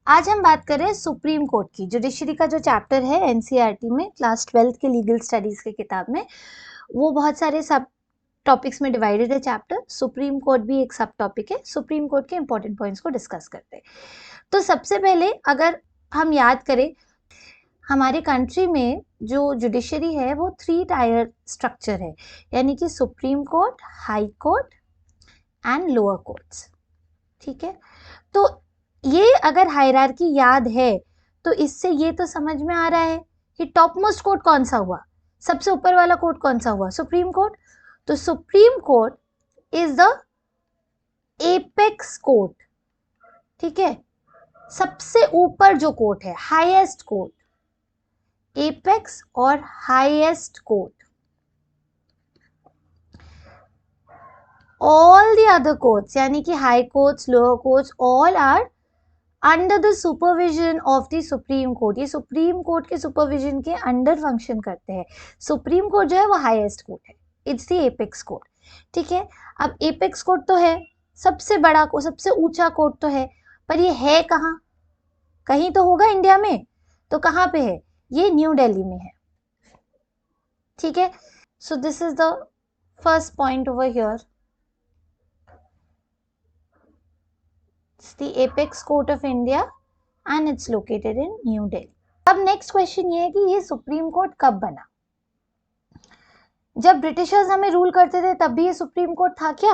आज हम बात कर रहे हैं सुप्रीम कोर्ट की। जुडिशरी का जो चैप्टर है एनसीईआरटी में क्लास 12 के लीगल स्टडीज के किताब में, वो बहुत सारे सब टॉपिक्स में डिवाइडेड है चैप्टर। सुप्रीम कोर्ट भी एक सब टॉपिक है। सुप्रीम कोर्ट के इंपॉर्टेंट पॉइंट्स को डिस्कस करते हैं। तो सबसे पहले अगर हम याद करें, हमारे कंट्री में जो जुडिशरी है वो 3 टायर स्ट्रक्चर है, यानी कि supreme court, high court and lower courts. ठीक है, तो ये अगर हायरार्की याद है तो इससे ये तो समझ में आ रहा है कि टॉप मोस्ट कोर्ट कौन सा हुआ, सबसे ऊपर वाला कोर्ट कौन सा हुआ, सुप्रीम कोर्ट। तो supreme court is the apex court. ठीक है, सबसे ऊपर जो कोर्ट है, हाईएस्ट कोर्ट, एपेक्स और highest court. All the other courts यानी कि high courts, lower courts, all are under the supervision of the supreme court. ये सुप्रीम कोर्ट के सुपरविजन के अंडर फंक्शन करते हैं। सुप्रीम कोर्ट जो है वो हाईएस्ट कोर्ट है, इट्स द एपेक्स कोर्ट। ठीक है, अब एपेक्स कोर्ट तो है, सबसे बड़ा को सबसे ऊंचा कोर्ट तो है, पर ये है कहाँ? कहीं तो होगा इंडिया में, तो कहाँ पे है? ये न्यू दिल्ली में है। ठीक है, so this is the first point over here, the apex court of India and it's located in New Delhi. अब नेक्स्ट क्वेश्चन ये है कि ये सुप्रीम कोर्ट कब बना? जब ब्रिटिशर्स हमें रूल करते थे तब भी ये सुप्रीम कोर्ट था क्या,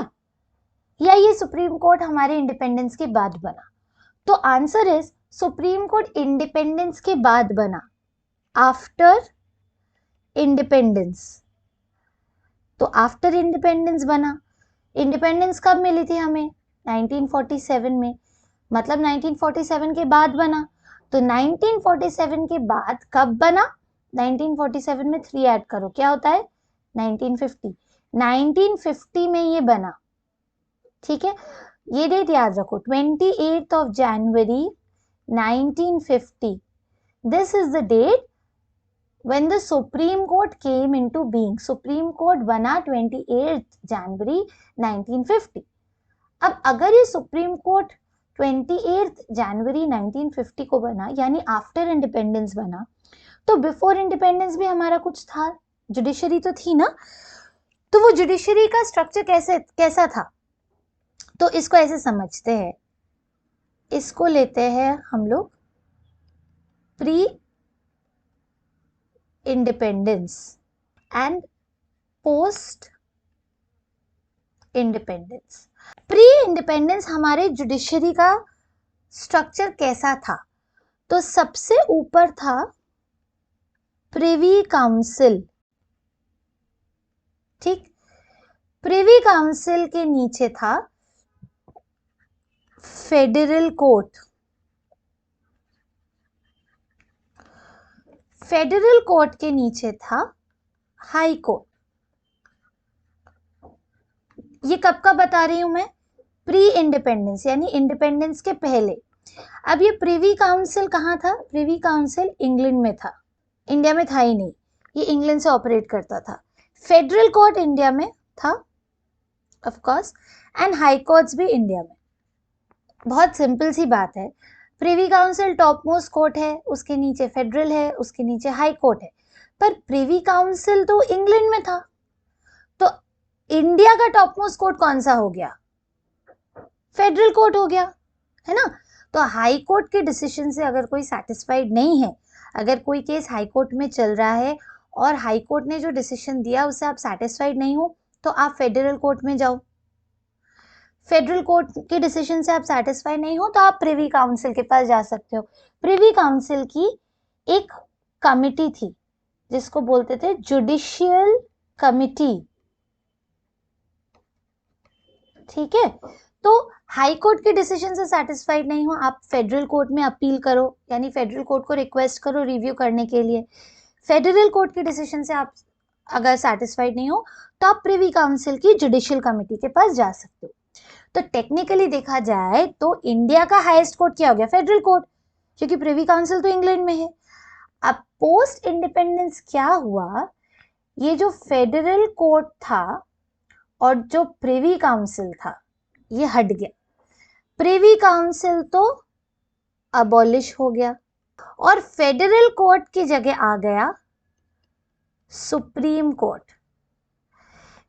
या ये सुप्रीम कोर्ट हमारे इंडिपेंडेंस के बाद बना? तो answer is supreme court independence के बाद बना, आफ्टर इंडिपेंडेंस। तो आफ्टर इंडिपेंडेंस बना। इंडिपेंडेंस कब मिली थी हमें? 1947 में, मतलब 1947 के बाद बना। तो 1947 के बाद कब बना? 1947 में 3 ऐड करो, क्या होता है? 1950। 1950 में ये बना। ठीक है, ये डेट याद रखो, 28th of January 1950। This is the date when the Supreme Court came into being. Supreme Court बना 28th January 1950। अब अगर ये सुप्रीम कोर्ट 28th January 1950 को बना, यानी आफ्टर इंडिपेंडेंस बना, तो बिफोर इंडिपेंडेंस भी हमारा कुछ था, जुडिशरी तो थी ना। तो वो जुडिशरी का स्ट्रक्चर कैसा था? तो इसको ऐसे समझते हैं, इसको लेते हैं हम लोग pre independence and post independence. Pre independence हमारे जुडिशरी का स्ट्रक्चर कैसा था? तो सबसे ऊपर था प्रिवी काउंसिल। ठीक, प्रिवी काउंसिल के नीचे था फेडरल कोर्ट। फेडरल कोर्ट के नीचे था हाई कोर्ट। ये कब का बता रही हूं मैं? प्री इंडिपेंडेंस, यानी इंडिपेंडेंस के पहले। अब ये प्रिवी काउंसिल कहाँ था? प्रिवी काउंसिल इंग्लैंड में था, इंडिया में था ही नहीं, ये इंग्लैंड से ऑपरेट करता था। फेडरल कोर्ट इंडिया में था of course, and high courts भी इंडिया में। बहुत सिंपल सी बात है, Privy Council top most court है, उसके नीचे फेडरल है, उसके नीचे हाई कोर्ट है, पर प्रिवी काउंसिल तो इंग्लैंड में था, तो इंडिया का टॉप मोस्ट कोर्ट कौन सा हो गया? फेडरल कोर्ट हो गया, है ना। तो हाई कोर्ट के डिसीजन से अगर कोई सेटिस्फाइड नहीं है, अगर कोई केस हाई कोर्ट में चल रहा है और हाई कोर्ट ने जो डिसीजन दिया उससे आप सेटिस्फाइड नहीं हो, तो आप फेडरल कोर्ट में जाओ। फेडरल कोर्ट के डिसीजन से आप सेटिस्फाई नहीं हो तो आप प्रिवी काउंसिल के पास जा सकते हो। प्रिवी काउंसिल की एक कमिटी थी जिसको बोलते थे जुडिशियल कमिटी। ठीक है, तो हाई कोर्ट के डिसीजन से सेटिस्फाइड नहीं हो, आप फेडरल कोर्ट में अपील करो, यानी फेडरल कोर्ट को रिक्वेस्ट करो रिव्यू करने के लिए। फेडरल कोर्ट के डिसीजन से आप अगर सेटिस्फाइड नहीं हो तो आप प्रिवी काउंसिल की जुडिशियल कमिटी के पास जा सकते हो। तो टेक्निकली देखा जाए तो इंडिया का हाईएस्ट कोर्ट क्या हो गया? फेडरल कोर्ट, क्योंकि प्रिवी काउंसिल तो इंग्लैंड में है। अब पोस्ट इंडिपेंडेंस क्या हुआ, ये जो फेडरल कोर्ट था और जो प्रिवी काउंसिल था ये हट गया। प्रिवी काउंसिल तो अबॉलिश हो गया और फेडरल कोर्ट की जगह आ गया सुप्रीम कोर्ट।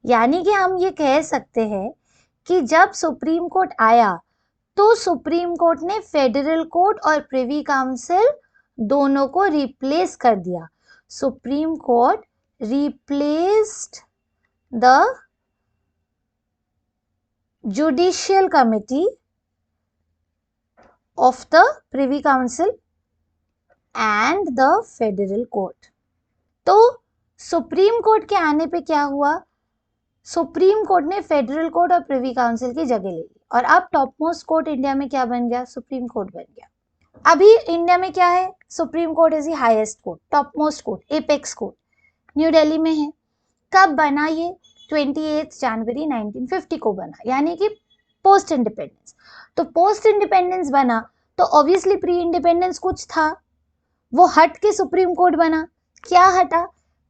यानी कि हम ये कह सकते हैं कि जब सुप्रीम कोर्ट आया तो सुप्रीम कोर्ट ने फेडरल कोर्ट और प्रिवी काउंसिल दोनों को रिप्लेस कर दिया। Supreme Court replaced the judicial committee of the Privy Council and the Federal Court. तो सुप्रीम कोर्ट के आने पे क्या हुआ, सुप्रीम कोर्ट ने फेडरल कोर्ट और प्रिवी काउंसिल की जगह ले ली और अब टॉप मोस्ट कोर्ट इंडिया में क्या बन गया, सुप्रीम कोर्ट बन गया। अभी इंडिया में क्या है, supreme court is the highest court, top most court, apex court new Delhi में है। कब बना ये, 28 जनवरी 1950 को बना, यानी कि पोस्ट इंडिपेंडेंस। तो पोस्ट इंडिपेंडेंस बना तो ऑब्वियसली प्री इंडिपेंडेंस कुछ था, वो हट के सुप्रीम कोर्ट बना। क्या हटा,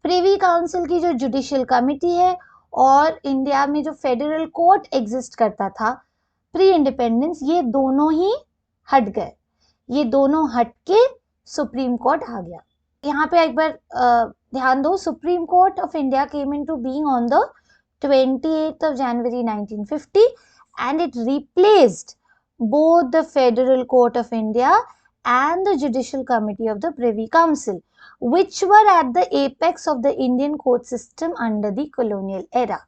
प्रिवी काउंसिल की जो जुडिशियल कमिटी है और इंडिया में जो फेडरल कोर्ट एग्जिस्ट करता था प्री इंडिपेंडेंस, ये दोनों ही हट गए। ये दोनों हट के सुप्रीम कोर्ट आ गया। यहाँ पे एक बार ध्यान दो, supreme court of India came into being on the 28th of January 1950 and it replaced both the Federal Court of India and the Judicial Committee of the Privy Council, which were at the apex of the Indian court system under the colonial era.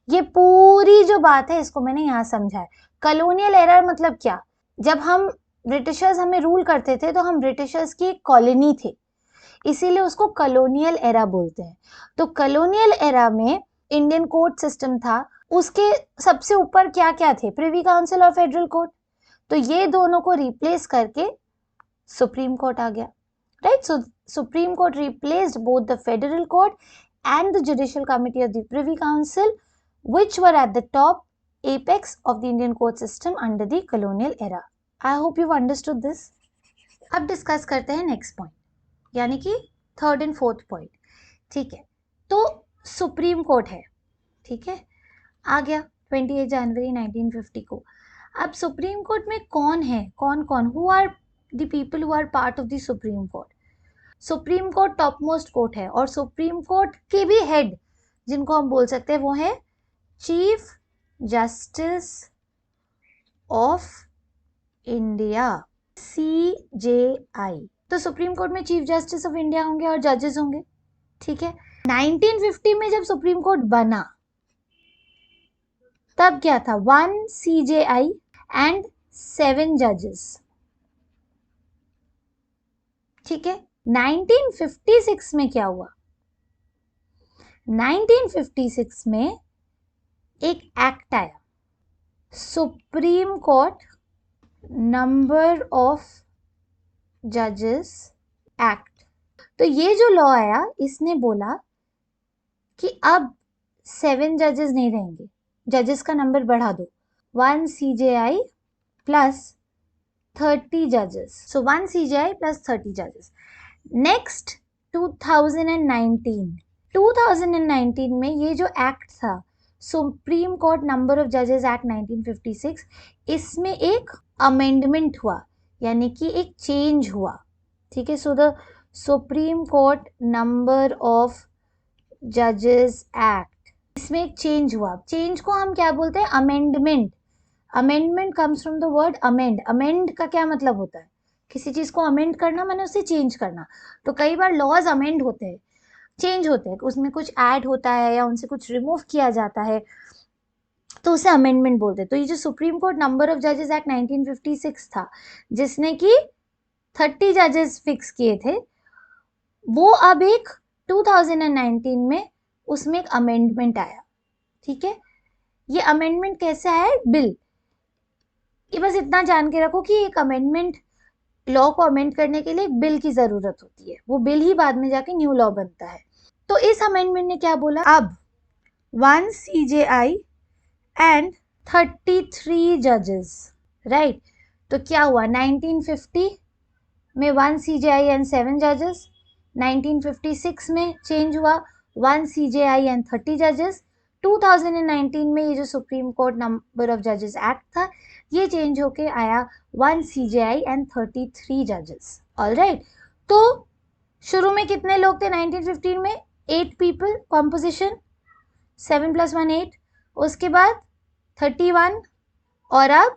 ये पूरी जो बात है इसको मैंने यहाँ समझा है। कॉलोनियल एरा मतलब क्या, जब हम ब्रिटिशर्स हमें रूल करते थे तो हम ब्रिटिशर्स की एक कॉलोनी थे, इसीलिए उसको कॉलोनियल एरा बोलते हैं। तो कॉलोनियल एरा में इंडियन कोर्ट सिस्टम था, उसके सबसे ऊपर क्या क्या थे, प्रिवी काउंसिल और फेडरल कोर्ट। तो ये दोनों को रिप्लेस करके सुप्रीम कोर्ट आ गया, right. So supreme Court replaced both the Federal court and the judicial committee of the privy council which were at the top apex of the Indian court system under the colonial era. I hope you've understood this. अब discuss करते हैं next point, यानी कि third and fourth point, ठीक है। तो supreme court है, ठीक है, आ गया 28 जनवरी 1950 को। अब सुप्रीम कोर्ट में कौन है, कौन कौन, who are the people who are part of the supreme Court. Supreme Court top most court है और सुप्रीम कोर्ट के भी हेड जिनको हम बोल सकते हैं वो है chief Justice of India, CJI। तो सुप्रीम कोर्ट में चीफ जस्टिस ऑफ इंडिया होंगे और जजेस होंगे, ठीक है। 1950 में जब सुप्रीम कोर्ट बना तब क्या था, 1 CJI एंड 7 जजेस, ठीक है। 1956 में क्या हुआ, 1956 में एक एक्ट आया, सुप्रीम कोर्ट नंबर ऑफ जजेस एक्ट। तो ये जो लॉ आया इसने बोला कि अब 7 जजेस नहीं रहेंगे, जजेस का नंबर बढ़ा दो, 1 CJI प्लस 30 जजेस, सो 1 CJI प्लस 30 जजेस। नेक्स्ट 2019 में ये जो एक्ट था सुप्रीम कोर्ट नंबर ऑफ जजेस एक्ट 1956, इसमें एक अमेंडमेंट हुआ, यानी कि एक चेंज हुआ, ठीक है। So the supreme court number of जजेस एक्ट, इसमें एक चेंज हुआ। चेंज को हम क्या बोलते हैं, amendment. Amendment comes from the word amend. Amend का क्या मतलब होता है, किसी चीज को अमेंड करना माने उसे चेंज करना। तो कई बार लॉज अमेंड होते हैं, चेंज होते हैं, उसमें कुछ ऐड होता है या उनसे कुछ रिमूव किया जाता है, तो उसे अमेंडमेंट बोलते हैं। तो ये जो सुप्रीम कोर्ट नंबर ऑफ जजेस एक्ट 1956 था जिसने कि 30 जजेस फिक्स किए थे, वो अब एक 2019 में उसमें एक अमेंडमेंट आया, ठीक है। ये अमेंडमेंट कैसे आया, बिल। ये बस इतना जान के रखो कि एक अमेंडमेंट, लॉ को अमेंड करने के लिए एक बिल की जरूरत होती है, वो बिल ही बाद में जाके न्यू लॉ बनता है। तो इस अमेंडमेंट ने क्या बोला, अब 1 CJI एंड 33 जजेस, राइट। तो क्या हुआ, 1950 में 1 CJI एंड 7 जजेस, 1956 में चेंज हुआ 1 CJI एंड 30 जजेस, 2019 में ये जो सुप्रीम कोर्ट नंबर ऑफ जजेस एक्ट था ये चेंज होके आया 1 CJI एंड 33 जजेस। ऑलराइट, तो शुरू में कितने लोग थे 1915 में? 8 पीपल, कॉम्पोजिशन 7 + 1 8, उसके बाद 31 और अब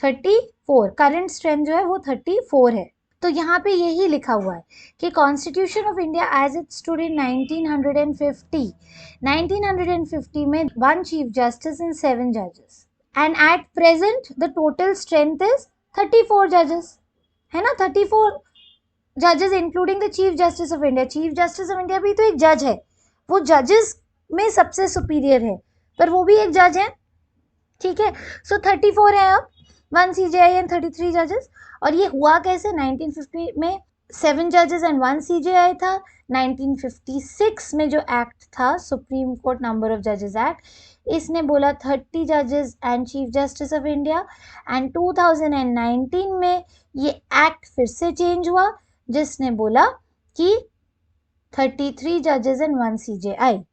34। करंट स्ट्रेंथ जो है वो 34 है। तो यहाँ पे यही लिखा हुआ है कि Constitution of India as it stood in 1950 में 1 चीफ जस्टिस एंड 7 जजेस, and at present the total strength is 34 जजेस, है ना, 34 जजेस including the Chief Justice of India. Chief Justice of India भी तो एक जज है, वो जजेस में सबसे सुपीरियर है, पर वो भी एक जज है, ठीक है। सो 34 है अब, 1 CJI एंड 33 जजेस। और ये हुआ कैसे? 1950 में 7 जजेस एंड 1 CJI था। 1956 में जो एक्ट था, सुप्रीम कोर्ट नंबर ऑफ जजेस एक्ट, इसने बोला 30 जजेस and chief Justice of India. And 2019 में ये एक्ट फिर से चेंज हुआ, जिसने बोला कि 33 जजेस and 1 CJI,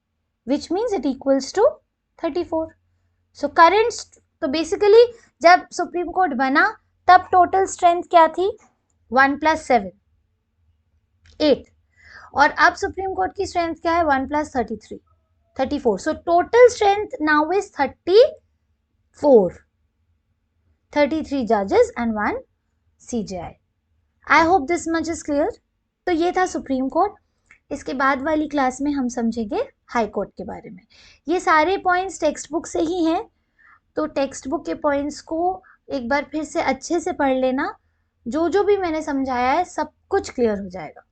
which means it equals to 34। So current, तो बेसिकली जब सुप्रीम कोर्ट बना तब टोटल स्ट्रेंथ क्या थी? 1 + 7 8, और अब सुप्रीम कोर्ट की स्ट्रेंथ क्या है? 1 + 33 34। So total strength now is 34, 33 जजेस and 1 CJI। I hope this much is clear. तो ये था सुप्रीम कोर्ट। इसके बाद वाली क्लास में हम समझेंगे हाई कोर्ट के बारे में। ये सारे पॉइंट्स टेक्स्ट बुक से ही हैं, तो टेक्स्ट बुक के पॉइंट्स को एक बार फिर से अच्छे से पढ़ लेना। जो जो भी मैंने समझाया है सब कुछ क्लियर हो जाएगा।